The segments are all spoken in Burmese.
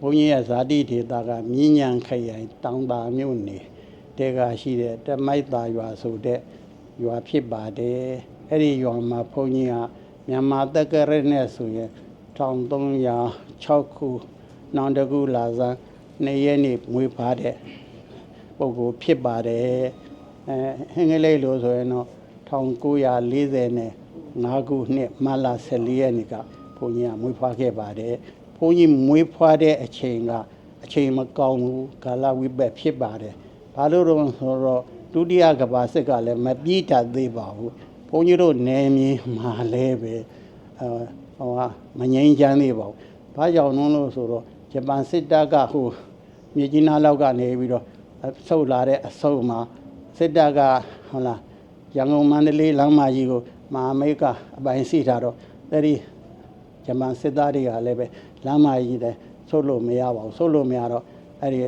ဘုန်းကြီးရဲ့ဇာတိဒေသကမြင်းညံခရိုင်တောင်သာမြို့နယ်တဲကရှိတဲ့တမိုက်သာရွာဆိုတဲ့ရွာဖြစ်ပါတယ်အဲ့ဒီရွာမှာဘုန်းကြီးကမြန်မာတက္ကရာနဲ့ဆိုရင်1306ခုနောင်တကူလာဇန်2ရက်နေ့မွေးဖွားတဲ့ပုဂ္ဂိုလ်ဖြစ်ပါတယ်အင်္ဂလိပ်လိုဆိုရင်တော့1945ခုနှစ်မတ်လ14ရက်နေ့ကဘုန်းကြီးကမွေးဖွားခဲ့ပါတယ်ဘုန်းကြီးမွေးဖွားတဲ့အချိန်မကောင်းဘူးကာလဝိပတ်ဖြစ်ပါတယ်ဘာလို့တော့ဆိုတော့ဒုတိယကမ္ဘာစစ်ကလည်းမပြီးတတ်သေးပါဘူးဘုန်းကြီးတို့နယ်မြေမှာလည်းပဲမငြိမ်းချမ်းသေးပါဘူးဘာကြောင့်လို့ဆိုတော့ဂျပန်စစ်တပ်ကမြေကြီးနားလောက်ကနေပြီးတော့ဆုတ်လာတဲ့အဆုတ်မှာစစ်တပ်ကရန်ကုန်မန္တလေးလမ်းမကြီးကိုမဟာမိတ်ကအပိုင်စီထားတော့အဲဒီဂျပန်စစ်သားတွေကလည်းပဲလမ်းမကြီးတဲ့ဆုတ်လို့မရပါဘူးဆုတ်လို့မရတော့အဲဒီ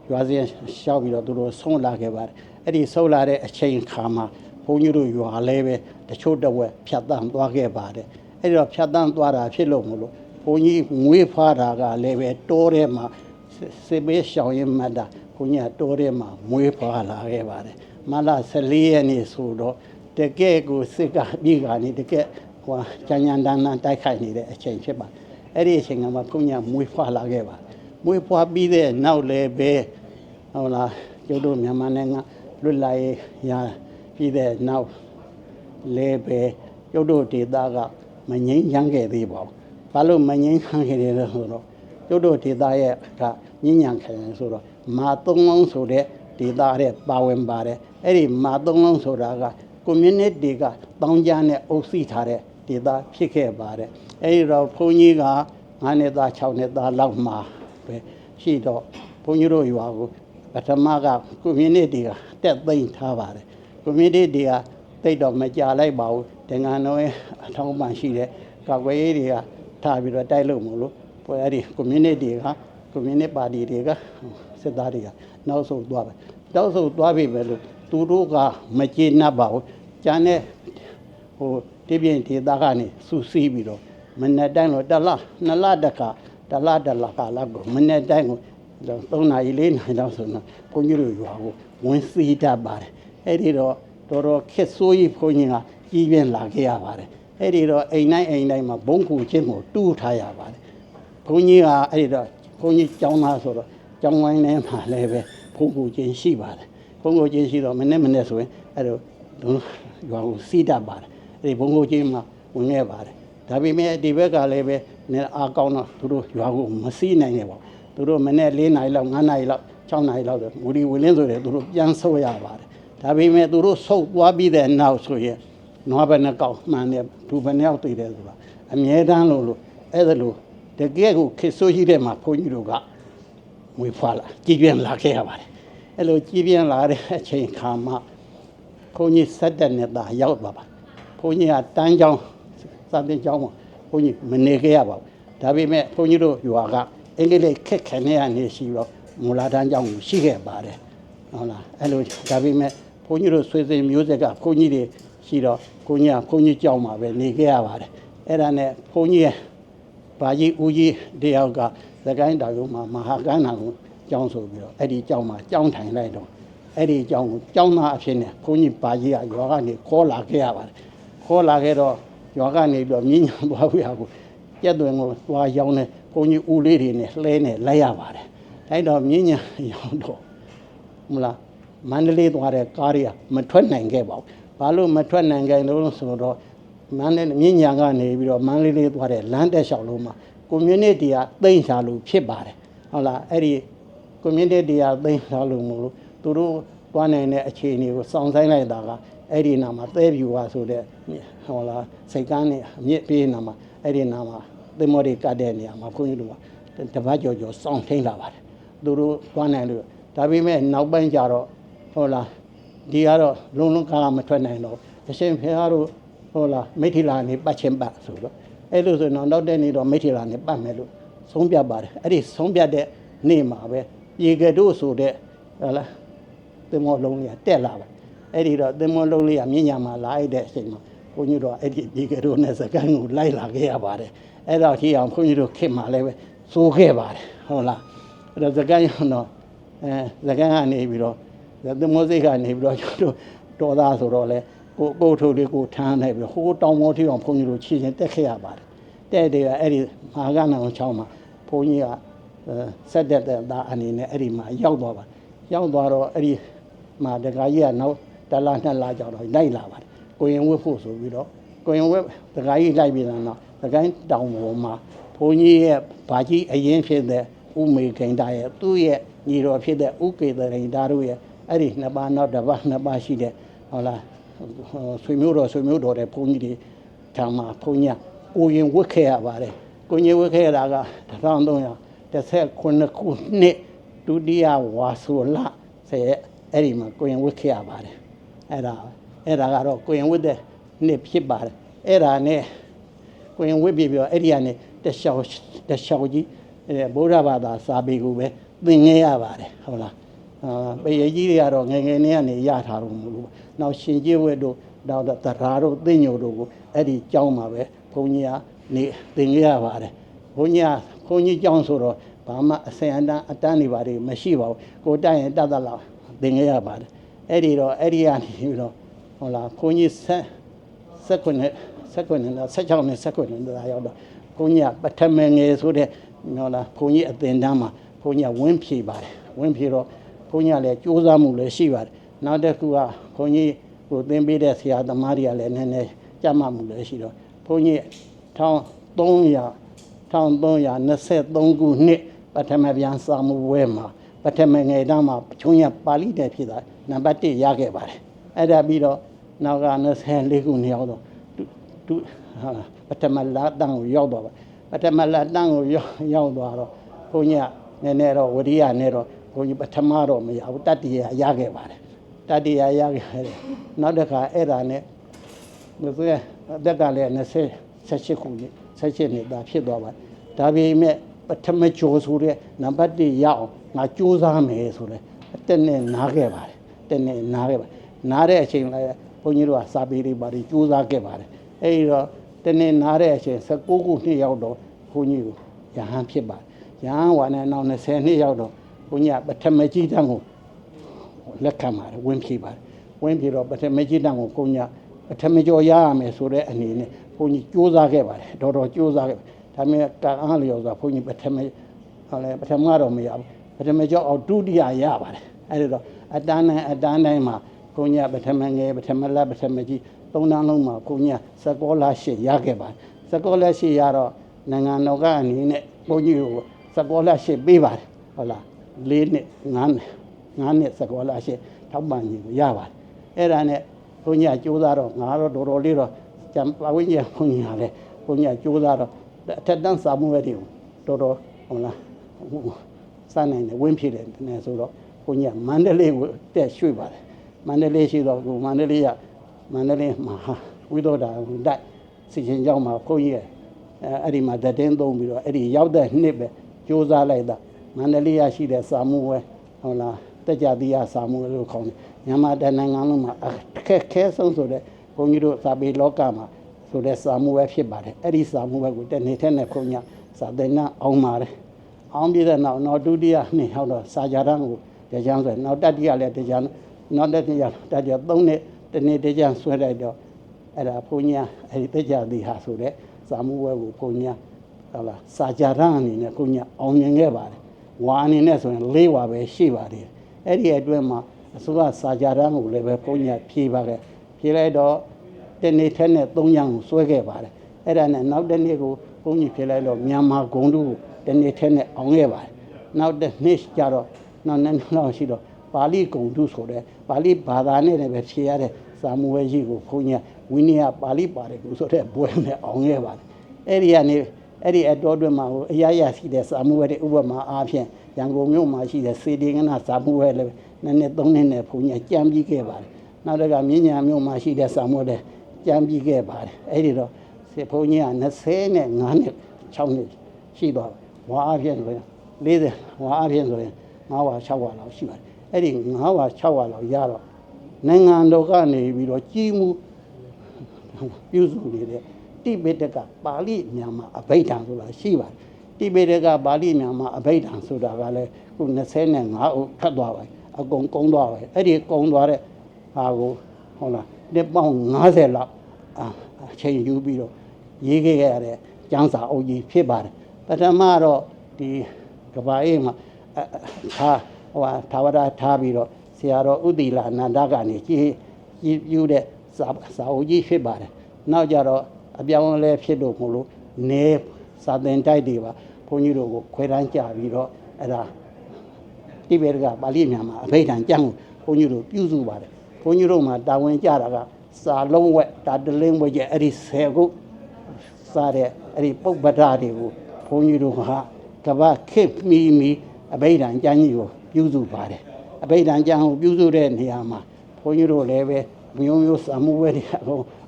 ရွာစဉ်ရှောက်ပြီးတော့သူတို့ဆုံးလာခဲ့ပါတယ်အဲ့ဒီဆုံးလာတဲ့အချိန်ခါမှာဘုန်းကြီးတို့ရွာလည်းပဲတချို့တဝက်ဖြတ်တန်းသွားခဲ့ပါတယ်အဲ့ဒီတော့ဖြတ်တန်းသွားတာဖြစ်လို့မလို့ဘုန်းကြီးမွေးဖွားတာကလည်းပဲတိုးထဲမှာစစ်ဘေးရှောင်ရင်မှတ်တာဘုန်းကြီးကတိုးထဲမှာမွေးဖွားလာခဲ့ပါတယ်မလ14ရက်နေ့ဆိုတော့တကယ်ကိုစစ်ကပြည်ကနေတကယ်ကြမ်းကြမ်းတမ်းတမ်းတိုက်ခိုက်နေတဲ့အချိန်ဖြစ်ပါတယ်အဲ့ဒီအချိန်ကမှဘုန်းကြီးကမွေးဖွားလာခဲ့ပါတယ်မွေးဖွားပြီးတဲ့နောက်လည်းပဲကျုပ်တို့မြန်မာနိုင်ငံလွတ်လပ်ရေးရပြီးတဲ့နောက်လည်းပဲကျုပ်တို့ဒေသကမငြိမ်းချမ်းခဲ့သေးပါဘူးဘာလို့မငြိမ်းချမ်းခဲ့တယ်လဲဆိုတော့ကျုပ်တို့ဒေသရဲ့ကညဉ့်ညံခရိုင်ဆိုတော့မာသုံးလုံးဆိုတဲ့ဒေသရဲ့ပါဝင်ပါတယ်အဲ့ဒီမာသုံးလုံးဆိုတာကကွန်မြူနတီကတောင်းကြမ်းနဲ့အုပ်စီးထားတဲ့ဒေသဖြစ်ခဲ့ပါတယ်အဲ့ဒီတော့ဘုန်းကြီးက9နှစ်သား6နှစ်သားလောက်မှာပဲရှိတော့ဘုန်းကြီးတို့ရွာကိုပထမကကွန်မြူနတီကတက်သိမ်းထားပါတယ်ကွန်မြူနတီကတိတ်တော့မကြလိုက်ပါဘူးတန်ခါတော်ရဲ့အထောက်အပံ့ရှိတဲ့ကာကွယ်ရေးတွေကထားပြီးတော့တိုက်လို့မလို့အဲ့ဒီကွန်မြူနတီကကွန်မြူနတီပါတီတွေကစစ်သားတွေကနောက်ဆုံးသွားပဲနောက်ဆုံးသွားပြီပဲလို့သူတို့ကမကျေနပ်ပါဘူးကျန်တဲ့တိပြင်းဒေသကနေစူးစီးပြီးတော့မနေ့တိုင်းတော့တစ်လ2လတခါတစ်လကာလကိုမနေ့တိုင်းကို3 နာရီ4 နာရီလောက်ဆိုတော့ဘုန်းကြီးတို့ရွာကိုဝင်စီးတတ်ပါတယ်အဲ့ဒီတော့တော်တော်ခက်ဆိုးကြီးဘုန်းကြီးကကြီးပြင်းလာခဲ့ရပါတယ်အဲ့ဒီတော့အိမ်တိုင်းမှာဘုံကူချင်းကိုတူးထားရပါတယ်ဘုန်းကြီးကအဲ့ဒီတော့ဘုန်းကြီးကျောင်းသားဆိုတော့ကျောင်းဝိုင်းထဲမှာလည်းပဲဘုံကူချင်းရှိပါတယ်ဘုံကူချင်းရှိတော့မနေ့ဆိုရင်အဲ့တော့ရွာကိုစီးတတ်ပါတယ်အဲ့ဒီဘုံကူချင်းမှာဝင်ခဲ့ပါတယ်ဒါပေမဲ့ဒီဘက်ကလည်းပဲအားကောင်းတော့သူတို့ရွာကိုမစီးနိုင်ခဲ့ပါဘူးသူတို့မနေ့4 နာရီလောက်5 နာရီလောက်6 နာရီလောက်ဆိုမူဒီဝင်လင်းဆိုတယ်သူတို့ပြန်ဆုတ်ရပါတယ်ဒါပေမဲ့သူတို့ဆုတ်သွားပြီးတဲ့နောက်ဆိုရင်နွားဘယ်နှကောက်မှန်တယ်သူဘယ်နှယောက်တည်တယ်ဆိုတာအမြဲတမ်းလို့အဲ့ဒါလို့တကယ်ကိုခေတ်ဆိုးကြီးတဲ့မှာဘုန်းကြီးတို့ကမွေးဖွားလာကြည်ပြင်းလာခဲ့ရပါတယ်အဲ့လိုကြည်ပြင်းလာတဲ့အချိန်ခါမှာဘုန်းကြီး17နှစ်သားရောက်သွားပါဘုန်းကြီးကတန်းကျောင်းစာသင်ကျောင်းမှာဘုန်းကြီးမနေခဲ့ရပါဘူးဒါပေမဲ့ဘုန်းကြီးတို့ရွာကအင်္ဂလိပ်ခက်ခဲနေရနေရှိတော့မူလာတန်းကျောင်းကိုရှိခဲ့ပါတယ်ဟုတ်လားအဲ့လိုဒါပေမဲ့ဘုန်းကြီးတို့ဆွေစဉ်မျိုးဆက်ကဘုန်းကြီးတွေရှိတော့ဘုန်းကြီးကျောင်းမှာပဲနေခဲ့ရပါတယ်အဲ့ဒါနဲ့ဘုန်းကြီးရဲ့ဘာကြီးဦးကြီးတယောက်ကသကိုင်းတောင်မှာမဟာကန္နာကိုကျောင်းဆိုပြီးတော့အဲ့ဒီကျောင်းမှာကျောင်းထိုင်လိုက်တော့အဲ့ဒီကျောင်းကိုကျောင်းသားအဖြစ်နဲ့ဘုန်းကြီးဘာကြီးကရွာကနေခေါ်လာခဲ့ရပါတယ်ခေါ်လာခဲ့တော့ရွာကနေပြီးတော့မြင်းညံသွားပြရကိုကျက်သွင်းကိုသွားရောက်နေဘုန်းကြီးဦးလေးတွေနဲ့လှဲနဲ့လိုက်ရပါတယ်အဲ့တော့မြင်းညံရောက်တော့မလားမန္တလေးသွားတဲ့ကားတွေကမထွက်နိုင်ခဲ့ပါဘူးဘာလို့မထွက်နိုင်ကြလို့ဆိုတော့မြင်းညံကနေပြီးတော့မန္တလေးသွားတဲ့လမ်းတက်လျှောက်လုံးမှာကွန်မြူနတီကသိမ်းစားလို့ဖြစ်ပါတယ်ဟုတ်လားအဲ့ဒီကွန်မြူနတီကသိမ်းစားလို့မလို့သူတို့သွားနိုင်တဲ့အခြေအနေကိုစောင့်ဆိုင်လိုက်တာကအဲ့ဒီနာမှာသဲဖြူကဆိုတဲ့ဟုတ်လားစိတ်ကန်းနဲ့အမြင့်ပေးနာမှာအဲ့ဒီနာမှာသင်္ဘောတွေကတ်တဲ့နေရာမှာဘုန်းကြီးတို့ကတပတ်ကျော်စောင့်ထိန်လာပါတယ်သူတို့သွားနိုင်လို့ဒါပေမဲ့နောက်ပိုင်းကျတော့ဟုတ်လားဒီကတော့လုံးကားမထွက်နိုင်တော့အရှင်ဖေဟာတို့ဟုတ်လားမိထီလာနေပတ်ချင်းပတ်ဆိုတော့အဲ့လိုဆိုတော့နောက်တဲ့နေ့တော့မိထီလာနေပတ်မယ်လို့ဆုံးဖြတ်ပါတယ်အဲ့ဒီဆုံးဖြတ်တဲ့နေ့မှာပဲပြေကတို့ဆိုတဲ့ဟုတ်လားသင်္ဘောလုံးလေးတက်လာပါအဲ့ဒီတော့သင်္ဘောလုံးလေးကမြင်းညာမှာလာတဲ့အချိန်မှာဘုန်းကြီးတို့အဲ့ဒီပြေကတို့နဲ့စကန်ကိုလိုက်လာခဲ့ရပါတယ်အဲ့တော့ရှိအောင်ဘုန်းကြီးတို့ခင်မှာလည်းပဲရ ဆိုခဲ့ပါတယ်ဟုတ်လားအဲ့တော့စကိုင်းတော့စကိုင်းကနေပြီးတော့သမုတ်စိတ်ကနေပြီးတော့ကျွန်တော်တော်သားဆိုတော့လေကိုထုတ်လေးကိုထမ်းနေပြီးဟိုတောင်ပေါ်ထိအောင်ဘုန်းကြီးတို့ခြေချင်းတက်ခဲ့ရပါတယ်တဲ့တယ်အဲ့ဒီမဟာကဏ္ဍအောင်ချောင်းမှာဘုန်းကြီးကဆက်တဲ့သားအနေနဲ့အဲ့ဒီမှာရောက်သွားပါရောက်သွားတော့အဲ့ဒီမှာတခါကြီးကနောက်တလားနှစ်လားကြောက်တော့လိုက်လာပါတယ်ကိုရင်ဝတ်ဖို့ဆိုပြီးတော့ကိုရင်ဝတ်တခါကြီးလိုက်ပြီးတော့တကိုင်းတောင်ပေါ်မှာဘုန်းကြီးရဲ့ဗာကြီးအရင်ဖြစ်တဲ့ဥမေခိန်တာရဲ့သူ့ရဲ့ညီတော်ဖြစ်တဲ့ဥကေတရိန်တာတို့ရဲ့အဲ့ဒီနှစ်ပါးနောက်တစ်ပါးနှစ်ပါးရှိတဲ့ဟုတ်လားဆွေမျိုးတော်တဲ့ဘုန်းကြီးတွေထာမှာဘုန်းကြီးကိုရင်ဝတ်ခဲ့ရပါတယ်ကိုရင်ဝတ်ခဲ့ရတာက1319ခုနှစ်ဒုတိယဝါဆိုလဆယ်အဲ့ဒီမှာကိုရင်ဝတ်ခဲ့ရပါတယ်အဲ့ဒါကတော့ကိုရင်ဝတ်တဲ့နှစ်ဖြစ်ပါတယ်အဲ့ဒါနဲ့ကိုရင်ဝတ်ပြီးတော့အဲ့ဒီကနေတလျှောက်ကြီးဗုဒ္ဓဘာသာစာပေကိုပဲသင်ခဲ့ရပါတယ်ဟုတ်လားပေရကြီးတွေကတော့ငယ်နဲ့ကနေရထားတော့မလို့နောက်ရှင်ကျဝတ်တို့နောက်တရာတို့သိညိုတို့ကိုအဲ့ဒီကျောင်းမှာပဲဘုန်းကြီးကနေသင်ခဲ့ရပါတယ်ဘုန်းကြီးကျောင်းဆိုတော့ဘာမှအစင်အတန်းနေပါတယ်မရှိပါဘူးကိုတက်ရင်တက်တက်လောက်သင်ခဲ့ရပါတယ်အဲ့ဒီတော့အဲ့ဒီကနေပြီးတော့ဟုတ်လားဘုန်းကြီး16နဲ့16ရောက်တော့ဘုန်းကြီးပထမငယ်ဆိုတဲ့ဟုတ်လားဘုန်းကြီးအသင်တန်းမှာဘုန်းကြီးဝင်းဖြေပါတယ်ဝင်းဖြေတော့ဘုန်းကြီးလည်းကြိုးစားမှုလည်းရှိပါတယ်နောက်တစ်ခုကဘုန်းကြီးကိုသင်ပေးတဲ့ဆရာသမားတွေကလည်းနည်းနည်းကြမ်းမှမှုလည်းရှိတော့ဘုန်းကြီး1323ခုနှစ်ပထမပြန်စာမှုဝဲမှာပထမငယ်တန်းမှာချုံရပါဠိတဲ့ဖြစ်တာနံပါတ်1ရခဲ့ပါတယ်အဲ့ဒါပြီးတော့နောက်က24ခုနှစ်ရောက်တော့ပထမလာတန်းကိုရောက်သွားပါပထမလာတန်းကိုရောက်သွားတော့ဘုန်းကြီးကနည်းနည်းတော့ဝရိယနဲ့တော့ဘုန်းကြီးပထမတော့မရဘူးတတိယရခဲ့ပါတယ်တတိယရခဲ့တယ်နောက်တစ်ခါအဲ့ဒါနဲ့ဘယ်ဆိုရအသက်ကလည်း28ခုနှစ်78နှစ်သားဖြစ်သွားပါတယ်ဒါပေမဲ့ပထမကျော်ဆိုတဲ့နံပါတ်1ရအောင်ငါကြိုးစားမယ်ဆိုလဲတက်နဲ့နားခဲ့ပါတယ်တက်နဲ့နားခဲ့ပါနားတဲ့အချိန်လည်းဘုန်းကြီးတို့ကစာပေတွေပါတယ်ကြိုးစားခဲ့ပါတယ်အဲ့ဒီတော့တက်နဲ့နားတဲ့အချိန်19ခုနှစ်ရောက်တော့ဘုန်းကြီးကိုရဟန်းဖြစ်ပါတယ်ရဟန်းဝါနဲ့နောက်20နှစ်ရောက်တော့ဘုန်းကြီးကပထမကြီးတန်းကိုလက်ခံပါတယ်ဝင်းဖြေပါတယ်ဝင်းဖြေတော့ပထမကြီးတန်းကိုဘုန်းကြီးပထမကျော်ရရမယ်ဆိုတဲ့အနေနဲ့ဘုန်းကြီးကြိုးစားခဲ့ပါတယ်တော်ကြိုးစားခဲ့ဒါပေမဲ့ကံအားလျော်စွာဘုန်းကြီးပထမတော့မရဘူးပထမကျော်အောင်ဒုတိယရပါတယ်အဲ့ဒါတော့အတန်းတိုင်းမှာဘုန်းကြီးပထမငယ်ပထမလက်ပထမကြီး3တန်းလုံးမှာဘုန်းကြီးစကောလာရှိရခဲ့ပါတယ်စကောလာရှိရတော့နိုင်ငံတော်ကအနေနဲ့ဘုန်းကြီးကိုစကောလာရှိပေးပါတယ်ဟုတ်လား4နှစ်5နှစ်စကောလာရှိထောက်ပံ့ခြင်းကိုရပါတယ်အဲ့ဒါနဲ့ဘုန်းကြီးကကြိုးစားတော့ငါတော့တော်တော်လေးတော့ကျန်ပါဝင်ကြီးဘုန်းကြီးကလည်းဘုန်းကြီးကကြိုးစားတော့အထက်တန်းစာမှုဝဲတွေကိုတော်ဟုတ်လားစနိုင်တယ်ဝင်းဖြစ်တယ်နဲ့ဆိုတော့ဘုန်းကြီးကမန္တလေးကိုတက်ရွှေ့ပါတယ်မန္တလေးရှိတော့မန္တလေးမှာဝိသောတာတိုက်စီချင်းကြောင်းမှာဘုန်းကြီးရဲ့အဲ့ဒီမှာတည်င်းသုံးပြီးတော့အဲ့ဒီရောက်တဲ့နှစ်ပဲကြိုးစားလိုက်တာမန္တလေးရရှိတဲ့စာမှုဝဲဟုတ်လားတက်ကြတိယစာမှုလို့ခေါ်တယ်မြန်မာတနိုင်ငံလုံးမှာအခက်ခဲဆုံးဆိုတဲ့ဘုန်းကြီးတို့စာပေလောကမှာဆိုတဲ့စာမှုဝဲဖြစ်ပါတယ်အဲ့ဒီစာမှုဝဲကိုတနေ့ထက်နဲ့ဘုန်းကြီးစာသင်္นานအောင်ပါတယ်အောင်ပြီးတဲ့နောက်ဒုတိယနှစ်ဟောတော့စာကြရန်ကိုတရားဆိုနောက်တတိယလည်းတရားနောက်တတိယ3နှစ်တနေ့တရားဆွဲလိုက်တော့အဲ့ဒါဘုန်းကြီးအဲ့ဒီတက်ကြတိဟာဆိုတဲ့စာမှုဝဲကိုဘုန်းကြီးဟုတ်လားစာကြရန်အနေနဲ့ဘုန်းကြီးအောင်မြင်ခဲ့ပါတယ်ဝါအနေနဲ့ဆိုရင်4ဝါပဲရှိပါတယ်အဲ့ဒီအတွင်းမှာအစိုးရစာကြရန်ကိုလည်းပဲဘုန်းကြီးဖြေပါခဲ့ဖြေလိုက်တော့တနေ့ထက်နဲ့3ညကိုဆွဲခဲ့ပါတယ်အဲ့ဒါနဲ့နောက်တနေ့ကိုဘုန်းကြီးဖြေလိုက်တော့မြန်မာဂုံတုကိုတနေ့ထက်နဲ့အောင်ခဲ့ပါတယ်နောက်တစ်နေ့ကျတော့နောက်နေ့လောက်ရှိတော့ပါဠိဂုံတုဆိုတဲ့ပါဠိဘာသာနဲ့လည်းပဲဖြေရတဲ့စာမူဝဲကြီးကိုဘုန်းကြီးဝိနည်းပါဠိပါတယ်ကိုဆိုတဲ့ဘွဲနဲ့အောင်ခဲ့ပါတယ်အဲ့ဒီကနေအဲ့ဒီအတော်တွင်မှာအရာရရှိတဲ့စာမူဝဲတွေဥပမာအားဖြင့်ရန်ကုန်မြို့မှာရှိတဲ့စေတီကနာစာမူဝဲလည်းနည်းနည်း3နှစ်နဲ့ဘုန်းကြီးကြံပြီးခဲ့ပါတယ်နောက်တကမြင်းညာမြို့မှာရှိတဲ့စာမူဝဲလည်းကြံပြီးခဲ့ပါတယ်အဲ့ဒီတော့ဘုန်းကြီးက25နဲ့6နှစ်ရှိသွားဝါအားဖြင့်ဆိုရင်40ဝါအားဖြင့်ဆိုရင်5ဝါ6ဝါလောက်ရှိပါတယ်အဲ့ဒီ5ဝါ6ဝါလောက်ရတော့နိုင်ငံတော်ကနေပြီးတော့ကြီးမှုပြုစုနေတဲ့တိပိဋကပါဠိမြန်မာအဘိဓမ္မာဆိုတာရှိပါတယ် တိဘက်ကပါဠိမြန်မာအဘိဓမ္မာဆိုတာကလည်းခု25ဦးခတ်သွားပါအကုန်ကုန်းသွားပါအဲ့ဒီကုန်းသွားတဲ့ဟာကိုဟုတ်လားနှစ်ပေါင်း90လောက်အချိန်ယူပြီးတော့ရေးခဲ့ရတဲ့ကျမ်းစာအုပ်ကြီးဖြစ်ပါတယ်ပထမတော့ဒီကဘာအေးမှာထာဝရထားပြီးတော့ဆရာတော်ဥတီလာအနန္ဒကနေကြီးယူတဲ့စာအုပ်ကြီးဖြစ်ပါတယ်နောက်ကြတော့အပြောင်းအလဲဖြစ်လို့မလို့နေစာသင်တိုက်တွေပါဘုန်းကြီးတို့ကိုခွဲတန်းကြပြီးတော့အဲ့ဒါတိဘက်ကပါဠိမြန်မာအဘိဓမ္မာကျမ်းကိုဘုန်းကြီးတို့ပြုစုပါတယ်ဘုန်းကြီးတို့မှာတာဝန်ကြတာကစာလုံးဝက်တာတလင်းဝက်ကျအဲ့ဒီ10ခုစားတဲ့အဲ့ဒီပုပ္ပဒတွေကိုဘုန်းကြီးတို့ဟာကဘာခေမီအဘိဓမ္မာကျမ်းကြီးကိုပြုစုပါတယ်အဘိဓမ္မာကျမ်းကိုပြုစုတဲ့နေရာမှာဘုန်းကြီးတို့လည်းပဲမျိုးစာမှုဝဲတွေ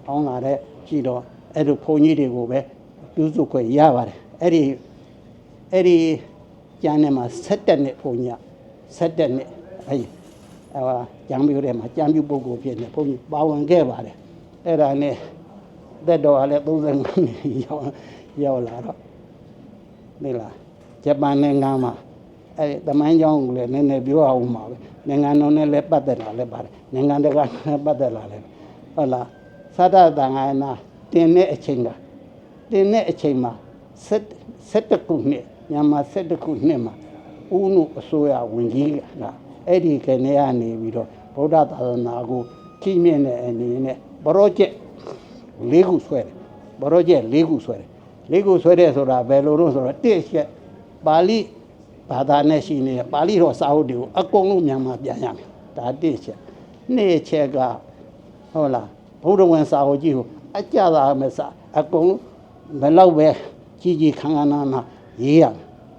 အောင်းလာတဲ့ရှိတော့အဲ့လိုဘုန်းကြီးတွေကိုပဲပြုစုခွင့်ရပါတယ်အဲ့ဒီကျမ်းထဲမှာ17နှစ်ဘုန်းကြီး17နှစ်ကျမ်းပြုထဲမှာကျမ်းပြုပုဂ္ဂိုလ်ဖြစ်နေဘုန်းကြီးပါဝင်ခဲ့ပါတယ်အဲ့ဒါနဲ့သက်တော်ကလည်း35နှစ်ရောက်လာတော့နေလားဂျပန်နိုင်ငံမှာအဲ့တမိုင်းကြောင်းကိုလည်းနည်းနည်းပြောအောင်ပါပဲနိုင်ငံတော်နဲ့လည်းပတ်သက်လာလည်းပါတယ်နိုင်ငံတကာနဲ့ပတ်သက်လာလည်းဟုတ်လားသတ္တတန်ခါနာတင်တဲ့အချိန်မှာ17ခုနှစ်မြန်မာ17ခုနှစ်မှာဦးနုအစိုးရဝင်ကြီးကအဲ့ဒီကနေကနေပြီးတော့ဗုဒ္ဓသာသနာကိုကြီးမြင့်တဲ့အနေနဲ့ပရောဂျက်၄ခုဆွဲတယ်ပရောဂျက်၄ခုဆွဲတယ်၄ခုဆွဲတဲ့ဆိုတာဘယ်လိုလို့ဆိုတော့တစ်ချက်ပါဠိဘာသာနဲ့ရှိနေတဲ့ပါဠိတော်စာအုပ်တွေကိုအကုန်လုံးမြန်မာပြန်ရမယ်ဒါတစ်ချက်နှစ်ချက်ကဟုတ်လားဘုရားဝင်စာအုပ်ကြီးကိုအကြသာမဲ့စာအကုန်လုံးဘယ်လောက်ပဲကြီးခန်းခန်းနာရေးရ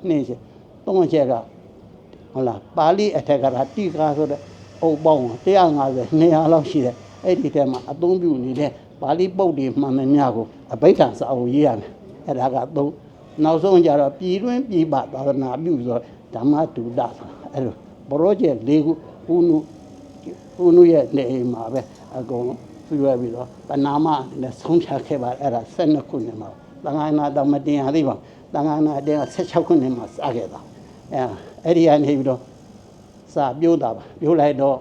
နှစ်ချက်သုံးချက်ကဟုတ်လားပါဠိအထက်ကရာတိကာဆိုတဲ့အုပ်ပေါင်း150 200လောက်ရှိတယ်အဲ့ဒီထဲမှာအသုံးပြုနေတဲ့ပါဠိပုဒ်တွေမှန်မှန်များကိုအဘိဓမ္မာစာအုပ်ရေးရမယ်အဲ့ဒါက3နောက်ဆုံးကြတော့ပြည်တွင်းပြည်ပသာသနာပြုဆိုဓမ္မတူတဆိုအဲ့လိုပရောဂျက်၄ခုဦးနုရဲ့နေအိမ်မှာပဲအကုန်ပြုရပြီးတော့ပနာမနဲ့ဆုံးဖြတ်ခဲ့ပါအဲ့ဒါ12ခုနှစ်မှာတန်ခါနာတော့မတင်ရသေးပါတန်ခါနာတင်16ခုနှစ်မှာစခဲ့တာအဲ့ဒီကနေပြီးတော့စာပြိုးတာပါပြိုးလိုက်တော့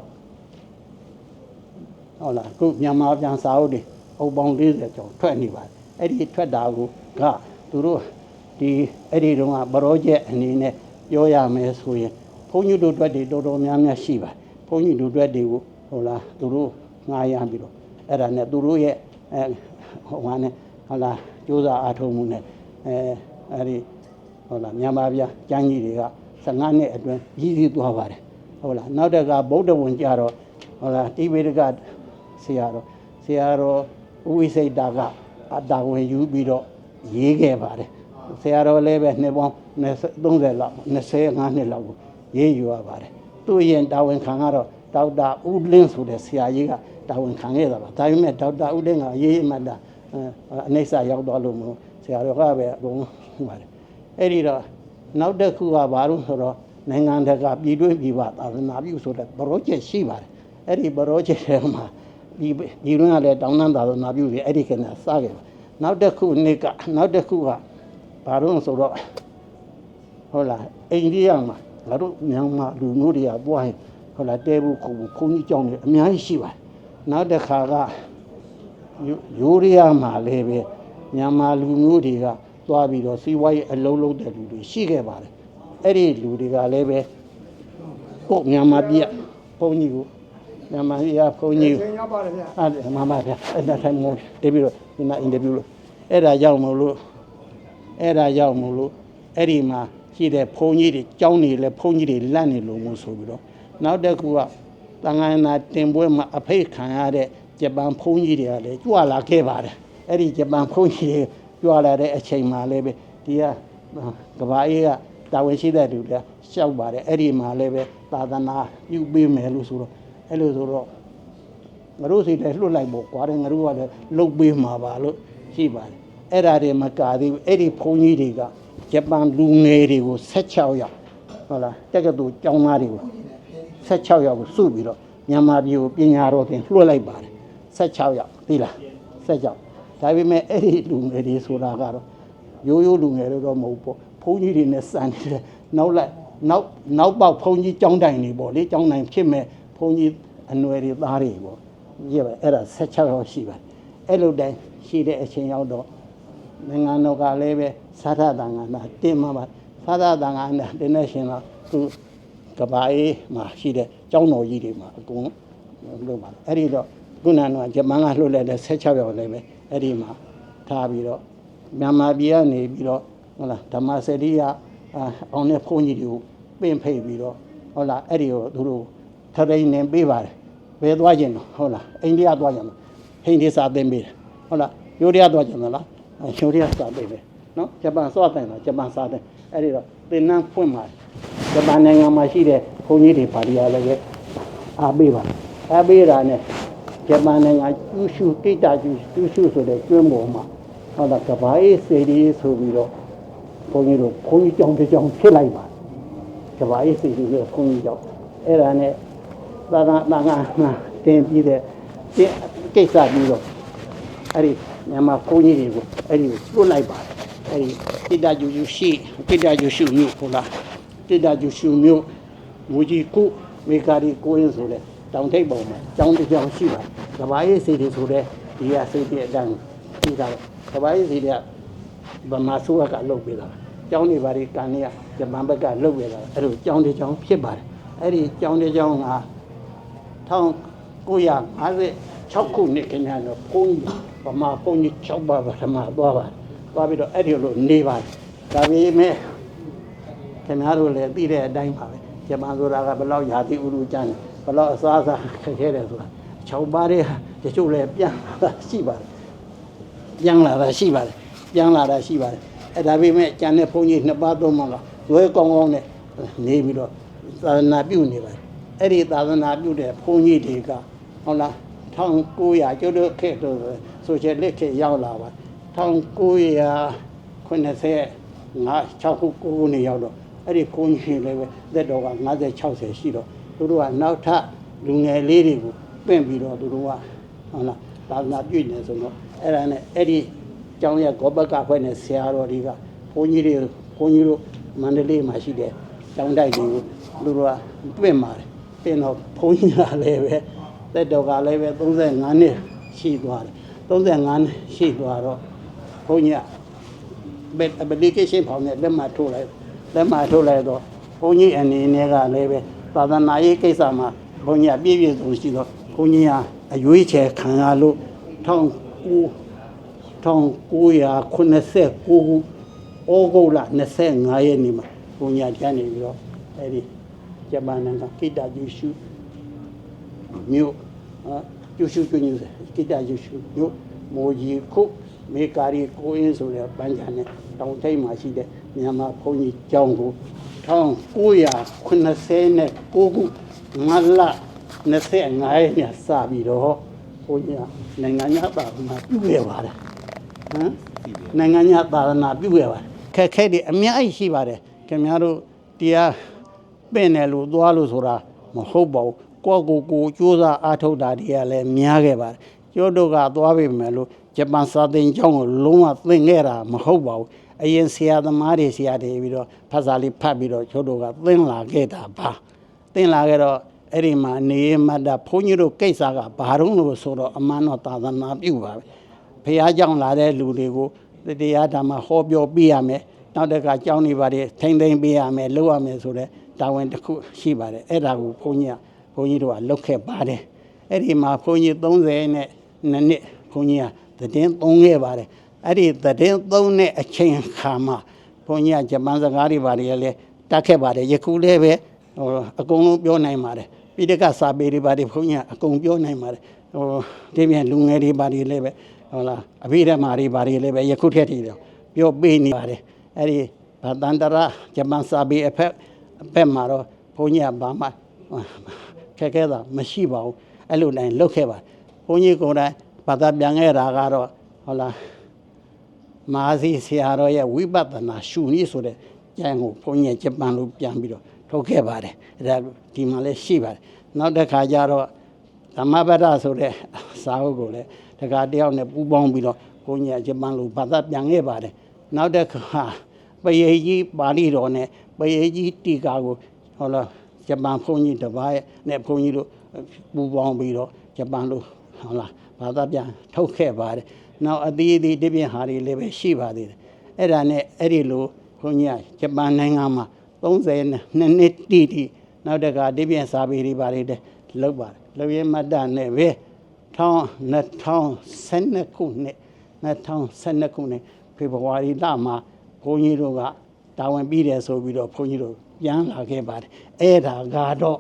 ဟုတ်လားခုမြန်မာပြန်စာအုပ်တွေအုပ်ပေါင်း40ကျော်ထွက်နေပါတယ်အဲ့ဒီထွက်တာကိုကသူတို့ဒီအဲ့ဒီတုန်းကပရောဂျက်အနေနဲ့ပြောရမယ်ဆိုရင်ဘုန်းကြီးတို့အတွက်တွေတော်တော်များများရှိပါတယ်ဘုန်းကြီးတို့အတွက်တွေကိုဟုတ်လားသူတို့ငှားရပြီးတော့အဲ့ဒါနဲ့သူတို့ရဲ့ဟိုဟာနဲ့ဟုတ်လားကြိုးစားအားထုတ်မှုနဲ့အဲ့ဒီဟုတ်လားမြန်မာပြည်ကျမ်းကြီးတွေက15နှစ်အတွင်းရည်စည်သွားပါတယ်ဟုတ်လားနောက်တကဗုဒ္ဓဝင်ကြတော့ဟုတ်လားတိဘက်ကဆရာတော်ဦးဝိစိတ်တာကအတာဝန်ယူပြီးတော့ရေးခဲ့ပါတယ်ဆရာတော်လည်းပဲနှစ်ပေါင်း30လောက်25နှစ်လောက်ကိုရေးယူရပါတယ်သူရင်တာဝန်ခံကတော့ဒေါက်တာဦးလင်းဆိုတဲ့ဆရာကြီးကတာဝန်ခံခဲ့တာပါဒါပေမဲ့ဒေါက်တာဦးလင်းကရေးမှတ်တာအနိစ္စရောက်သွားလို့မလို့ဆရာတော်ကပဲအကုန်လုံးပါတယ်အဲ့ဒီတော့နောက်တစ်ခုကဘာလို့ဆိုတော့နိုင်ငံတကာပြည်တွင်းပြည်ပသာသနာပြုဆိုတဲ့ပရောဂျက်ရှိပါတယ်အဲ့ဒီပရောဂျက်ထဲမှာဒီတွင်းကလည်းတောင်းတသာသနာပြုတွေအဲ့ဒီကနေ့စခဲ့ပါနောက်တစ်ခုကဘာလို့ဆိုတော့ဟုတ်လားအိန္ဒိယမှာငါတို့မြန်မာလူမျိုးတွေကပွားရင်ဟုတ်လားတဲဘူးခုဘုန်းကြီးကျောင်းတွေအများကြီးရှိပါတယ်နောက်တစ်ခါကယူရီးယားမှာလည်းပဲမြန်မာလူမျိုးတွေကသွားပြီးတော့စီးပွားရေးအလုံးလုံးတဲ့လူတွေရှိခဲ့ပါတယ်အဲ့ဒီလူတွေကလည်းပဲကိုမြန်မာပြည်ဘုန်းကြီးကိုမြန်မာပြည်ဘုန်းကြီးကိုရောက်ပါတယ်ဗျာအဲ့မမဗျာအဲ့ဒါထိုင်မို့တပြီးတော့ဒီမှာအင်တာဗျူးလို့အဲ့ဒါရောက်မလို့အဲ့ဒီမှာရှိတဲ့ဘုန်းကြီးတွေကျောင်းနေလဲဘုန်းကြီးတွေလန့်နေလို့မို့ဆိုပြီးတော့နောက်တစ်ခုကတန်ခါနာတင်ပွဲမှာအဖိတ်ခံရတဲ့ဂျပန်ဘုန်းကြီးတွေကလည်းကြွလာခဲ့ပါတယ်အဲ့ဒီဂျပန်ဘုန်းကြီးတွေကြွလာတဲ့အချိန်မှာလည်းပဲဒီကဘာအေးကတာဝန်ရှိတဲ့လူတွေရှောက်ပါတယ်အဲ့ဒီမှာလည်းပဲသာသနာပြုပေးမယ်လို့ဆိုတော့အဲ့လိုဆိုတော့ငါတို့စိတ်လည်းလွတ်လိုက်ပေါ့ကွာတယ်ငါတို့ကလည်းလုတ်ပေးမှာပါလို့ရှိပါတယ်အဲ့ဒါတွေမကသေးဘူးအဲ့ဒီဘုန်းကြီးတွေကဂျပန်လူငယ်တွေကို16ယောက်ဟုတ်လားတက္ကသိုလ်ကျောင်းသားတွေကို16ယောက်ကိုစုပြီးတော့မြန်မာပြည်ကိုပညာတော်သင်လွှတ်လိုက်ပါတယ်16ယောက်သိလား16ဒါပေမဲ့အဲ့ဒီလူငယ်တွေဆိုတာကတော့ရိုးရိုးလူငယ်တော့မဟုတ်ပေါ့ဘ ဘုန်းကြီးတွေနဲ့စံနေတယ်နောက်ပေါက်ဘုန်းကြီးကျောင်းတိုင်နေပေါ့လေကျောင်းတိုင်ဖြစ်မဲ့ဘုန်းကြီးအနွယ်တွေသားတွေပေါ့ကြည့်ပါအဲ့ဒါ16ရောက်ရှိပါတယ်အဲ့လိုတိုင်းရှိတဲ့အချိန်ရောက်တော့နိုင်ငံတော်ကလည်းပဲသာသနာ့နာတင်မှာပါသာသနာ့နာတင်နေရှင်တော့သူကဘာအေးမှာရှိတဲ့ကျောင်းတော်ကြီးတွေမှာအကုန်လုပ်ပါတယ်အဲ့ဒီတော့ခုနကဂျပန်ကလှုပ်လိုက်တဲ့16ရောက်လည်းပဲအဲ့ဒီမှာထားပြီးတော့မြန်မာပြည်ကနေပြီးတော့ဟုတ်လားဓမ္မစရိယအောင်တဲ့ဘုန်းကြီးတွေကိုပင့်ဖိတ်ပြီးတော့ဟုတ်လားအဲ့ဒီကိုသူတို့ထရိန်နေပေးပါတယ်ဘယ်သွားခြင်းတော့ဟုတ်လားအိန္ဒိယသွားကြမှာဟိန္ဒိစာသင်ပေးတယ်ဟုတ်လားယိုးရီးယားသွားကြမှာလားယိုးရီးယားစာပေးတယ်နော်ဂျပန်သွားတယ်လားဂျပန်စာတယ်အဲ့ဒီတော့သင်္นานဖွင့်ပါတယ်ဂျပန်နိုင်ငံမှာရှိတဲ့ဘုန်းကြီးတွေပါရီရလည်းပဲအားပေးပါတယ်အားပေးတာနဲ့ဂျပန်နိုင်ငံကျူးရှုကိတ္တကျူးရှုဆိုတဲ့ကျွန်းပေါ်မှာဟုတ်လားကဘာအေးစေဒီဆိုပြီးတော့ဘုန်းကြီးတို့ဘုန်းကြီးကျောင်းတစ်ကျောင်းဖြစ်လိုက်ပါကဘာအေးစေဒီရဲ့ဘုန်းကြီးကျောင်းအဲ့ဒါနဲ့သာသနာတင်ပြီးတဲ့ကိစ္စပြီးတော့အဲ့ဒီမြန်မာဘုန်းကြီးတွေကိုအဲ့ဒီလွတ်လိုက်ပါတယ်အဲ့ဒီကိတ္တကျူးရှုမြို့ဟုတ်လားကိတ္တကျူးရှုမြို့မူကြီးကုမေကာရီကိုင်းဆိုတဲ့တောင်ထိပ်ပေါ်မှာကျောင်းတစ်ကျောင်းရှိပါတယ်ကဘာအေးစေဒီဆိုတဲ့ဒီကစိတ်တဲ့အတိုင်းပြီးတာကဘာအေးစေဒီကဗမာဆိုးကလုပ်ပေးတာကျောင်းတွေဘာတွေကန်နေရဂျပန်ဘက်ကလုပ်ပေးတာအဲ့လိုကျောင်းတစ်ကျောင်းဖြစ်ပါတယ်အဲ့ဒီကျောင်းတစ်ကျောင်းက1956ခုနှစ်ခင်ဗျားတို့ဘုန်းကြီးဗမာဘုန်းကြီး6ပါးပထမသွားပြီးတော့အဲ့ဒီလိုနေပါတယ်ဒါပေမဲ့ခင်ဗျားတို့လည်းသိတဲ့အတိုင်းပါပဲဂျပန်ဆိုတာကဘယ်လောက်ယာတိဥရုကျမ်းဘယ်လောက်အစားခက်ခဲတယ်ဆိုတာ6ပါးတဲ့တချို့လည်းပြန်လာတာရှိပါတယ်အဲ့ဒါပေမဲ့ကျန်တဲ့ဘုန်းကြီး2ပါး3ပါးကဇွဲကောင်းကောင်းနဲ့နေပြီးတော့သာသနာပြုနေပါတယ်အဲ့ဒီသာသနာပြုတဲ့ဘုန်းကြီးတွေကဟုတ်လား1900ကျုပ်တို့ခေတ်တို့ဆိုရှယ်လစ်ခေတ်ရောက်လာပါ1985 6ခုနေရောက်တော့အဲ့ဒီဘုန်းကြီးလည်းပဲသက်တော်က50 60ရှိတော့သူတို့ကနောက်ထပ်လူငယ်လေးတွေကိုပင့်ပြီးတော့သူတို့ကဟုတ်လားသာသနာပြုနေဆိုတော့အဲ့ဒါနဲ့အဲ့ဒီကျောင်းရဂောဘကဖွဲ့နဲ့ဆရာတော်တွေကဘုန်းကြီးတို့မန္တလေးမှာရှိတဲ့ကျောင်းတိုက်တွေကိုသူတို့ကပင့်ပါတယ်ပင့်တော့ဘုန်းကြီးကလည်းပဲသက်တော်ကလည်းပဲ35နှစ်ရှိသွားတယ်35နှစ်ရှိသွားတော့ဘုန်းကြီးကapplication ဖောင်နဲ့လက်မှတ်ထိုးလိုက်တော့ဘုန်းကြီးအနေနဲ့ကလည်းပဲသာသနာရေးကိစ္စမှာဘုန်းကြီးကပြည့်စုံရှိတော့ဘုန်းကြီးကအရွေးချယ်ခံရလို့1989ခုဩဂုတ်လ25ရက်နေ့မှာဘုန်းကြီးကျမ်းနေပြီးတော့အဲဒီဂျပန်နိုင်ငံကိတ္တကျူရှုမြို့ကျူရှုကျွန်းကိတ္တကျူရှုမြို့မိုးကြီးခုမေကာရီကိုင်းဆိုတဲ့ပန်းချံနဲ့တောင်ထိပ်မှာရှိတဲ့မြန်မာဘုန်းကြီးကျောင်းကို1989ခုမတ်လ25ရက်နေ့စပြီးတော့ဘုန်းကြီးနိုင်ငံညာသာသနာပြုခဲ့ပါတယ်နိုင်ငံညာသာသနာပြုခဲ့ပါတယ်ခက်ခဲတွေအများကြီးရှိပါတယ်ခင်ဗျားတို့တရားပင့်တယ်လို့သွားလို့ဆိုတာမဟုတ်ပါဘူးကိုကြိုးစားအားထုတ်တာတွေကလည်းများခဲ့ပါတယ်ကျောတို့ကသွားပြီမယ်လို့ဂျပန်စာသင်ကျောင်းကိုလုံးဝသင်ခဲ့တာမဟုတ်ပါဘူးအရင်ဆရာသမားတွေပြီးတော့ဖတ်စာလေးဖတ်ပြီးတော့ကျောတို့ကသင်လာခဲ့တာပါသင်လာခဲ့တော့အဲ့ဒီမှာနေမတ်တာဘုန်းကြီးတို့ကိစ္စကဘာလို့လို့ဆိုတော့အမှန်တော့သာသနာပြုပါပဲဖះเจ้าလာတဲ့လူတွေကိုတရားဓမ္မဟောပြောပြရမယ်နောက်တစ်ခါကျောင်းနေပါတယ်ထိမ့်သိမ့်ပေးရမယ်လုပ်ရမယ်ဆိုတဲ့တာဝန်တစ်ခုရှိပါတယ်အဲ့ဒါကိုဘုန်းကြီးတို့ကလုပ်ခဲ့ပါတယ်အဲ့ဒီမှာဘုန်းကြီး30နဲ့နှစ်ဘုန်းကြီးကသတင်းသုံးခဲ့ပါတယ်အဲ့ဒီသတင်းသုံးတဲ့အချိန်ခါမှာဘုန်းကြီးကဂျပန်စကားတွေပါတယ်လည်းတတ်ခဲ့ပါတယ်ယခုလည်းပဲအကုန်လုံးပြောနိုင်ပါတယ်ပိဋကစာပေတွေပါတယ်ဘုန်းကြီးကအကုန်ပြောနိုင်ပါတယ်ဒီပြန်လူငယ်တွေပါတယ်လည်းပဲဟုတ်လားအဘိဓမ္မာတွေပါတယ်လည်းပဲယခုထက်တည်းပြောပေးနေပါတယ်အဲ့ဒီဗတန္တရဂျပန်စာပေအဖက်မှာတော့ဘုန်းကြီးကဘာမှခက်ခဲတာမရှိပါဘူးအဲ့လိုတိုင်းလုပ်ခဲ့ပါတယ်ဘုန်းကြီးကိုယ်တိုင်ဘာသာပြန်ခဲ့တာကတော့ဟုတ်လားမဟာစီဆရာတော်ရဲ့ဝိပဿနာရှုနည်းဆိုတဲ့ကျမ်းကိုဘုန်းကြီးဂျပန်လိုပြန်ပြီးတော့ထုတ်ခဲ့ပါတယ်အဲ့ဒါဒီမှာလည်းရှိပါတယ်နောက်တစ်ခါကျတော့ဓမ္မပဒဆိုတဲ့စာအုပ်ကိုလည်းတခါတယောက်နဲ့ပူးပေါင်းပြီးတော့ဘုန်းကြီးဂျပန်လိုဘာသာပြန်ခဲ့ပါတယ်နောက်တစ်ခါ ပယေကြီးပါဠိတော်နဲ့ပယေကြီးတီကာကိုဟုတ်လားဂျပန်ဘုန်းကြီးတစ်ပါးရဲ့နဲ့ဘုန်းကြီးတို့ပူပေါင်းပြီးတော့ဂျပန်လို့ဟုတ်လားဘာသာပြန်ထုတ်ခဲ့ပါတယ်နောက်အသီးသီးဒီပြင်ဟာတွေလည်းပဲရှိပါသေးတယ်အဲ့ဒါနဲ့အဲ့ဒီလိုဘုန်းကြီးကဂျပန်နိုင်ငံမှာ32နှစ်တိနောက်တကဒီပြင်စာပေတွေပါတယ်လောက်ပါတယ်လောက်ရမတ္တနဲ့ပဲ2012ခုနှစ်ဖေဖော်ဝါရီလမှာဘုန်းကြီးတို့ကတာဝန်ပြီးတယ်ဆိုပြီးတော့ဘုန်းကြီးတို့ပြန်လာခဲ့ပါတယ်အဲ့ဒါကတော့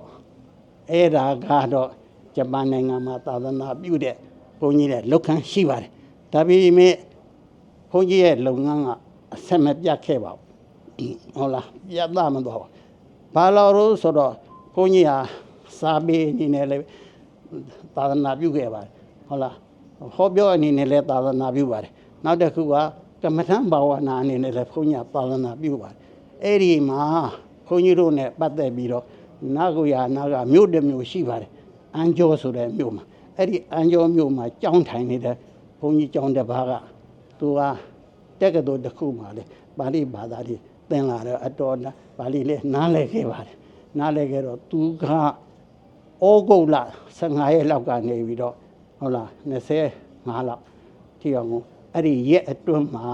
ဂျပန်နိုင်ငံမှာသာသနာပြုတဲ့ဘုန်းကြီးရဲ့လောက်ခန်းရှိပါတယ်ဒါပေမဲ့ဘုန်းကြီးရဲ့လုပ်ငန်းကအဆက်မပြတ်ခဲ့ပါဘူးဟုတ်လားပြတ်သားမသွားပါဘာလို့ဆိုတော့ဘုန်းကြီးဟာစာပေအနေနဲ့လည်းသာသနာပြုခဲ့ပါတယ်ဟုတ်လားဟောပြောအနေနဲ့လည်းသာသနာပြုပါတယ်နောက်တစ်ခုကကမ္မထံဘာဝနာအနေနဲ့လည်းဘုန်းကြီးသာသနာပြုပါတယ်အဲ့ဒီမှာဘုန်းကြီးတို့နဲ့ပတ်သက်ပြီးတော့နာဂုရနာကမြို့တစ်မြို့ရှိပါတယ်အန်ကျော်ဆိုတဲ့မြို့မှာအဲ့ဒီအန်ကျော်မြို့မှာကျောင်းထိုင်နေတဲ့ဘုန်းကြီးကျောင်းတစ်ပါးကသူကတက္ကသိုလ်တစ်ခုမှာလေပါဠိဘာသာတွေသင်လာတော့အတော်ပါဠိလေးနားလည်ခဲ့ပါတယ်နားလည်ခဲ့တော့သူကဩဂုတ်လ15ရက်လောက်ကနေပြီးတော့ဟုတ်လား25လောက်ထိအောင်အဲ့ဒီရက်အတွင်းမှာ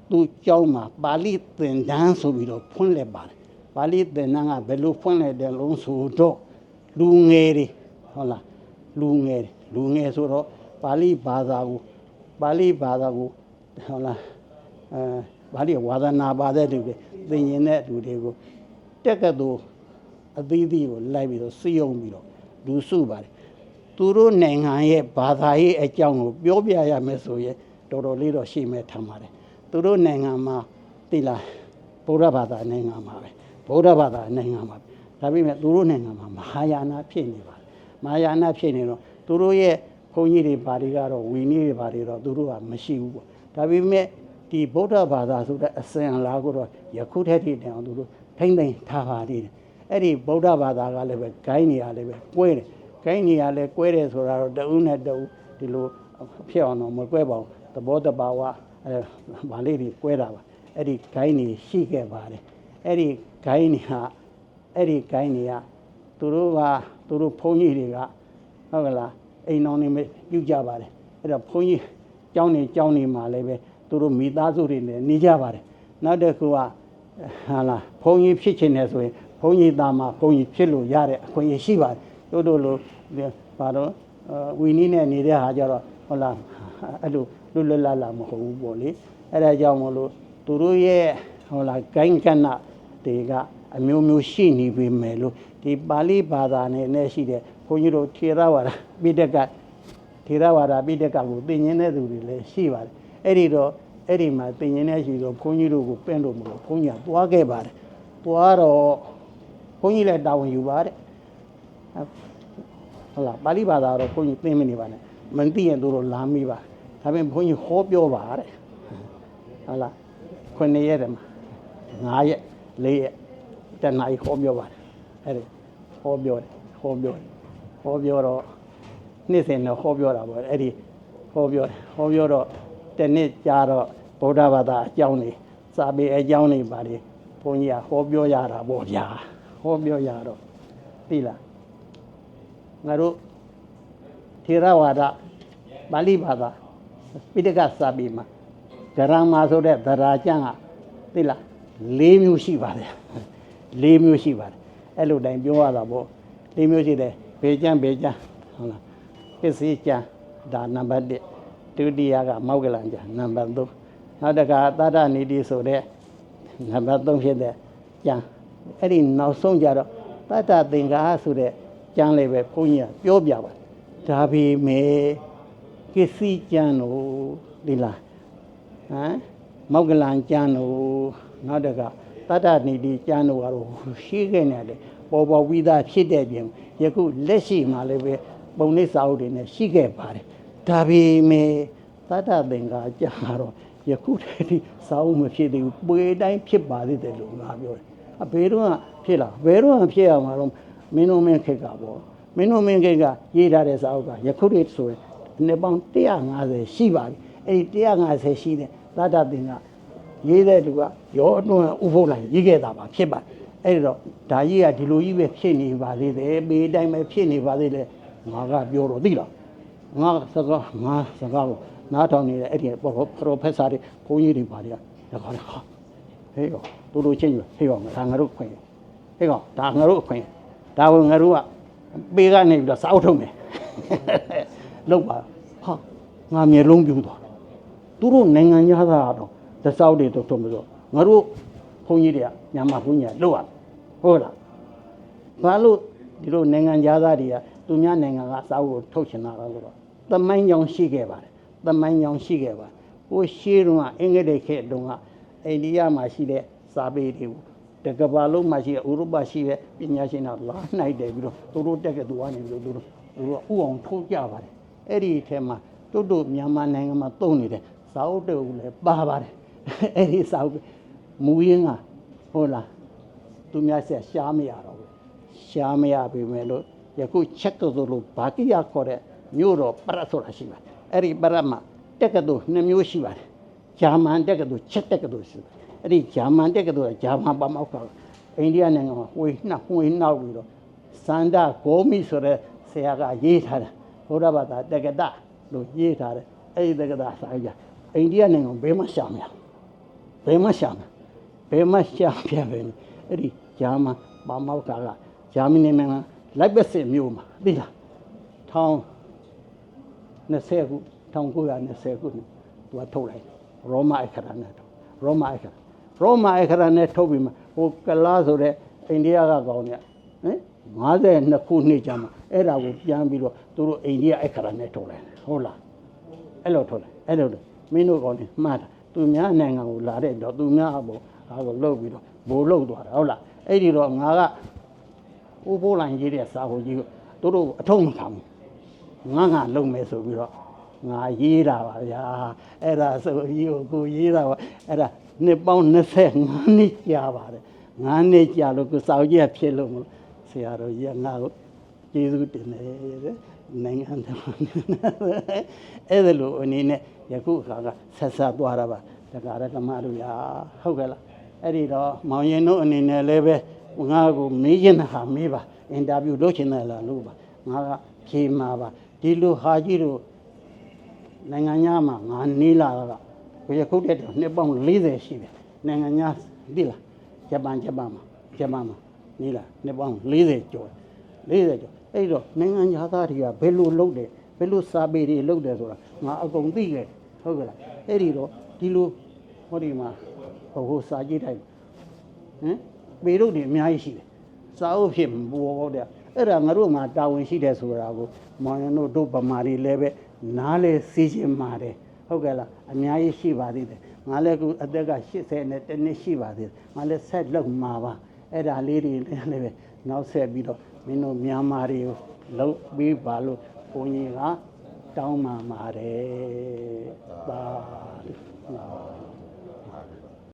သူကျောင်းမှာပါဠိသင်တန်းဆိုပြီးတော့ဖွင့်လက်ပါတယ်ပါဠိသင်တန်းကဘယ်လိုဖွင့်လက်တယ်လုံးဆိုတော့လူငယ်တွေဟုတ်လားလူငယ်ဆိုတော့ပါဠိဘာသာကိုဟုတ်လားပါဠိဝါဒနာပါတဲ့သူတွေသင်ရင်တဲ့လူတွေကိုတက်ကတူအသီးသီးကိုလိုက်ပြီးတော့စီယုံပြီးတော့လူစုပါတယ်သူတို့နိုင်ငံရဲ့ဘာသာရေးအကြောင်းကိုပြောပြရမယ်ဆိုရင်တော်တော်လေးတော့ရှိမယ်ထင်ပါတယ်သူတို့နိုင်ငံမှာတိလားဗုဒ္ဓဘာသာနိုင်ငံမှာပဲဗုဒ္ဓဘာသာနိုင်ငံမှာဒါပေမဲ့သူတို့နိုင်ငံမှာမဟာယာနဖြစ်နေပါတယ်မဟာယာနဖြစ်နေတော့သူတို့ရဲ့ဘုန်းကြီးတွေဘာတွေကတော့ဝီနည်းတွေဘာတွေတော့သူတို့ကမရှိဘူးပေါ့ဒါပေမဲ့ဒီဗုဒ္ဓဘာသာဆိုတဲ့အစဉ်အလာကိုတော့ယခုထက်ထိတောင်သူတို့ထိမ့်သိမ့်ထားပါသေးတယ်အဲ့ဒီဗုဒ္ဓဘာသာကလည်းပဲဂိုင်းနေရလည်းပဲကွဲတယ်ဂိုင်းနေရလည်းကွဲတယ်ဆိုတာတော့တဦးနဲ့တဦးဒီလိုဖြစ်အောင်တော့မကွဲပါဘူးသဘောတဘာဝဗာလေးတွေကွဲတာပါအဲ့ဒီဂိုင်းနေရှိခဲ့ပါတယ်အဲ့ဒီဂိုင်းနေဟာသူတို့ဘုန်းကြီးတွေကဟုတ်ကလားအိမ်တော်နေပြုကြပါတယ်အဲ့တော့ဘုန်းကြီးကျောင်းနေမှာလည်းပဲသူတို့မိသားစုတွေနဲ့နေကြပါတယ်နောက်တစ်ခုကဟာလားဘုန်းကြီးဖြစ်ချင်တယ်ဆိုရင်ဘုန်းကြီးသားမှာဘုန်းကြီးဖြစ်လို့ရတဲ့အခွင့်အရေးရှိပါတယ်တို့လိုဘာလို့ဝီနည်းနဲ့နေတဲ့ဟာကြတော့ဟုတ်လားအဲ့လိုလွတ်လပ်မဟုတ်ဘူးပေါ့လေအဲ့ဒါကြောင့်မလို့သူတို့ရဲ့ဟုတ်လားဂိုင်းကနတွေကအမျိုးရှိနေပြီမယ်လို့ဒီပါဠိဘာသာနဲ့ရှိတဲ့ဘုန်းကြီးတို့ထေရဝါဒပိဋကကိုသင်ခြင်းတဲ့သူတွေလည်းရှိပါတယ်အဲ့ဒီမှာသင်ခြင်းတဲ့ရှိတော့ဘုန်းကြီးတို့ကိုပင့်လို့မလို့ဘုန်းကြီးကသွားခဲ့ပါတယ်သွားတော့ဘုန်းကြီးလည်းတာဝန်ယူပါတယ်ဟုတ်လားပါဠိဘာသာတော့ဘုန်းကြီးသင်မနေပါနဲ့မသိရင်တို့လာမိပါဒါပေမဲ့ဘုန်းကြီးဟောပြောပါတဲ့ဟုတ်လား9ရက်တည်းမှာ9ရက်4ရက်တနအီဟောပြောပါတယ်အဲ့ဒါဟောပြောတော့နေ့စဉ်တော့ဟောပြောတာပေါ့အဲ့ဒီဟောပြောတော့တနေ့ကြာတော့ဗုဒ္ဓဘာသာအကြောင်းတွေစာပေအကြောင်းတွေပါလေဘုန်းကြီးကဟောပြောရတာပေါ့ဗျာဟောပြောရတော့သိလားငါတို့ထေရဝါဒပါဠိဘာသာပိဋကစာပေမှာဂရမဆိုတဲ့သရာကျမ်းကသိလား4မျိုးရှိပါတယ်4မျိုးရှိပါတယ်အဲ့လိုတိုင်းပြောရတာပေါ့4မျိုးရှိတယ်ဘေကျမ်းဟုတ်လားပစ္စည်းကျမ်းဒါနံပါတ်1ဒုတိယကမောက္ကလံကျမ်းနံပါတ်3နောက်တစ်ခါသတ္တနိတိဆိုတဲ့နံပါတ်3ဖြစ်တဲ့ကျမ်းအဲ့ဒီနောက်ဆုံးကြတော့သတ္တသင်္ကာဆိုတဲ့ကျမ်းလေးပဲဘုန်းကြီးကပြောပြပါတယ်ဒါပေမဲ့ပစ္စည်းကျမ်းတို့ဒီလားမောက္ကလံကျမ်းတို့နောက်တစ်ခါသတ္တနိတိကျမ်းတို့ကတော့ရှိခဲ့နေတယ်ပေါ်ဝိသားဖြစ်တဲ့ပြင်ယခုလက်ရှိမှာလည်းပဲပုံနှိပ်စာအုပ်တွေနဲ့ရှိခဲ့ပါတယ်ဒါပေမဲ့သတ္တသင်္ကာကျမ်းကတော့ယခုတည်းဒီစာအုပ်မဖြစ်သေးဘူးပွေတိုင်းဖြစ်ပါသေးတယ်လို့ငါပြောတယ်ဘယ်တော့ဖြစ်လာဘယ်တော့ဖြစ်ရမှာတော့မင်းတို့မင်းခေတ်ကပေါ့မင်းတို့မင်းခေတ်ကရေးထားတဲ့စာအုပ်ကယခုတည်းဆိုရင်နှစ်ပေါင်း150ရှိပါပြီအဲ့ဒီ150ရှိတဲ့သတ္တသင်္ကာ ရေးတဲ့လူကရောအတွန်းဥဖို့လိုက်ရေးခဲ့တာပါဖြစ်ပါအဲ့တော့ဒါကြီးကဒီလိုကြီးပဲဖြစ်နေပါသေးတယ်ပေအတိုင်းပဲဖြစ်နေပါသေးတယ်ငါကပြောတော့သိလားငါစကားကိုနားထောင်နေတဲ့အဲ့ဒီပရိုဖက်ဆာတွေဘုန်းကြီးတွေပါတယ်ဒါခေါ်ဟာဟေးတော့တို့ချင်းဟေးတော့ဒါငါတို့ခွင့်ဟေးတော့ဒါငါတို့အခွင့်ဒါကိုငါတို့ကပေးကနေပြီးတော့စောက်ထုံးမယ်လောက်ပါဟာငါမျိုးလုံးပြူသွားသူတို့နိုင်ငံသားတော့သစောက်တွေတော့ထုံးပြီးတော့ငါတို့ဘုန်းကြီးတွေကမြန်မာဘုန်းကြီးကလောက်ရဟုတ်လားဘာလို့ဒီလိုနိုင်ငံသားတွေကသူများနိုင်ငံကစောက်ကိုထုတ်ချင်တာတော့ဆိုတော့သမိုင်းကြောင်ရှိခဲ့ပါတယ်သမိုင်းကြောင်ရှိခဲ့ပါဟိုရှေးတုန်းကအင်္ဂလိပ်ခေတ်တုန်းကအိန္ဒိယမှာရှိတဲ့စာပေတွေကိုတကဘာလုံးမှာရှိတဲ့ဥရောပရှိတဲ့ပညာရှင်တွေလာနိုင်တယ်ပြီးတော့သူတို့တက်ကတူကနေပြီးတော့သူတို့ဥအောင်ထိုးကြပါတယ်အဲ့ဒီအထက်မှာတို့မြန်မာနိုင်ငံမှာတုံးနေတဲ့စာအုပ်တွေလည်းပါပါတယ်အဲ့ဒီစာအုပ်မူရင်းကဟုတ်လားသူများဆက်ရှားမရတော့ဘူးရှားမရပြီမဲ့လို့ယခုချက်တော်လို့ဘာကိရခေါ်တဲ့မြို့တော်ပရတ်ဆိုတာရှိပါတယ်အဲ့ဒီပရတ်မှာတက်ကတူ2မျိုးရှိပါတယ်ဂျာမန်တက်ကတူချက်တက်ကတူရှိတယ်အဲ့ဒီဂျာမန်တက်ကတူကဂျာမန်ပါမောက်ကအိန္ဒိယနိုင်ငံမှာဝေနောက်ပြီးတော့စန္ဒဂေါမိဆိုတဲ့ဆရာကရေးထားတယ်ဘုရားဘာသာတက္ကတလို့ရေးထားတယ်အဲ့ဒီတက္ကတစာကြီးအိန္ဒိယနိုင်ငံဘယ်မှရှာမရဘယ်မှရှာမပြပဲအဲ့ဒီဂျာမန်ပါမောက်ကဂျာမနီနိုင်ငံလိုက်ပစစ်မြို့မှာသိလား1920ခုသူကထုတ်လိုက်ရောမအခရာနဲ့ထုတ်ပြီးမှဟိုကလားဆိုတဲ့အိန္ဒိယကကောင်เนี่ย52ခုနှစ်ကြာမှအဲ့ဒါကိုပြန်ပြီးတော့သူတို့အိန္ဒိယအခရာနဲ့ထုတ်လိုက်ဟုတ်လားအဲ့လိုထုတ်လိုက်အဲ့လိုမင်းတို့ကောင်เนี่ยမှားတာသူများနိုင်ငံကိုလာတဲ့တော့သူများအပေါ်ဟာကိုလှုပ်ပြီးတော့ဘိုးလှုပ်သွားတာဟုတ်လားအဲ့ဒီတော့ငါကဥပိုးလိုင်းရေးတဲ့စာကိုကြီးသူတို့အထုံးမခံဘူးငါလုံမယ်ဆိုပြီးတော့ငါရေးတာပါဗျာအဲ့ဒါဆိုကိုရေးတာပါအဲ့ဒါနှစ်ပေါင်း25နှစ်ကြာပါတယ်9နှစ်ကြာလို့ကိုစောက်ကြီးဖြစ်လို့ဆရာတော်ကြီးကငါ့ကိုကျေးဇူးတင်တယ်နိုင်ငံတော်အဲ့ဒါလို့အနေနဲ့ယခုအခါကဆက်သွားတာပါတရားရကမတို့ရာဟုတ်ကဲ့လားအဲ့ဒီတော့မောင်ရင်တို့အနေနဲ့လည်းပဲငါ့ကိုမေးချင်တာဟာမေးပါအင်တာဗျူးလုပ်ချင်တယ်လားလို့ပါငါကဖြေမှာပါဒီလိုဟာကြီးတို့နိုင်ငံသားမှာငါနေလာတာကယခုတည်းနှစ်ပေါင်း40ရှိတယ်နိုင်ငံသားသိလားဂျပန်မှာနေလာနှစ်ပေါင်း40ကျော်အဲ့တော့နိုင်ငံသားတွေကဘယ်လိုလုပ်တယ်ဘယ်လိုစာပေတွေလုပ်တယ်ဆိုတာငါအကုန်သိခဲ့ဟုတ်ကဲ့လားအဲ့ဒီတော့ဒီလိုဟောဒီမှာဟိုစာကြည့်တိုင်းပေတို့တွေအများကြီးရှိတယ်စာအုပ်ဖြစ်ပေါ်တဲ့အဲ့ဒါငါတို့မှာတာဝန်ရှိတယ်ဆိုတာကိုမောင်ရတို့ဗမာတွေလည်းပဲနားလဲစီးချင်ပါတယ်ဟုတ်ကဲ့လားအများကြီးရှိပါသေးတယ်ငါလည်းအခုအသက်က80နဲ့တနည်းရှိပါသေးတယ်ငါလည်းဆက်လုပ်မှာပါအဲ့ဒါလေးတွေလည်းပဲနောက်ဆက်ပြီးတော့မင်းတို့မြန်မာတွေကိုလုပ်ပြီးပါလို့ဘုန်းကြီးကတောင်းပန်ပါတယ်ပါ